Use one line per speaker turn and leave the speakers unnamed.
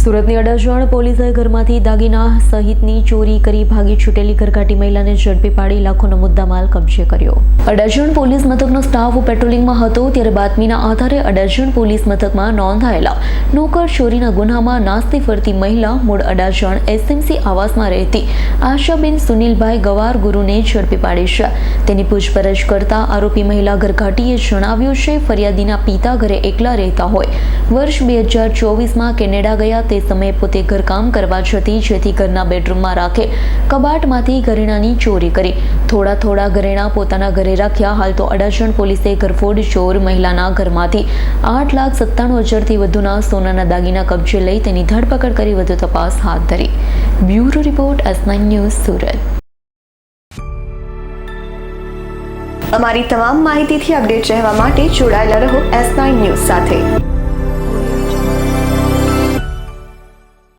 સુરતની અડાજણ પોલીસે ઘરમાંથી દાગીના સહિતની ચોરી કરી ભાગી છૂટેલી ઘરઘાટી મહિલાને ઝડપી પાડી લાખોનો મુદ્દામાલ કબજે કર્યો। અડાજણ પોલીસ મથકનો સ્ટાફ પેટ્રોલિંગમાં હતો ત્યારે બાતમીના આધારે અડાજણ પોલીસ મથકમાં નોંધાયેલા નોકર ચોરીના ગુનામાં નાસ્તી ફરતી મહિલા મૂળ અડાજણ એસએમસી આવાસમાં રહેતી આશાબેન સુનિલભાઈ ગવાર ગુરુને ઝડપી પાડી છે। તેની પૂછપરછ કરતા આરોપી મહિલા ઘરઘાટીએ જણાવ્યું છે ફરિયાદીના પિતા ઘરે એકલા રહેતા હોય, વર્ષ 2024માં કેનેડા ગયા તે સમયે પોતે ઘરકામ કરવા જતી, જેથી ઘરના બેડરૂમમાં રાખે કબાટમાંથી ઘરેણાની ચોરી કરી થોડા ઘરેણા પોતાના ઘરે રાખ્યા। હાલ તો અડાજણ પોલીસે ઘરફોડ ચોર મહિલાના ઘરમાંથી 8,97,000થી વધુના સોનાના દાગીના કબજે લઈ તેની ધરપકડ કરી વધુ તપાસ હાથ ધરી। Bureau report S9 news Surat.
અમારી તમામ માહિતીથી અપડેટ રહેવા માટે જોડાયેલા રહો S9 ન્યૂઝ સાથે।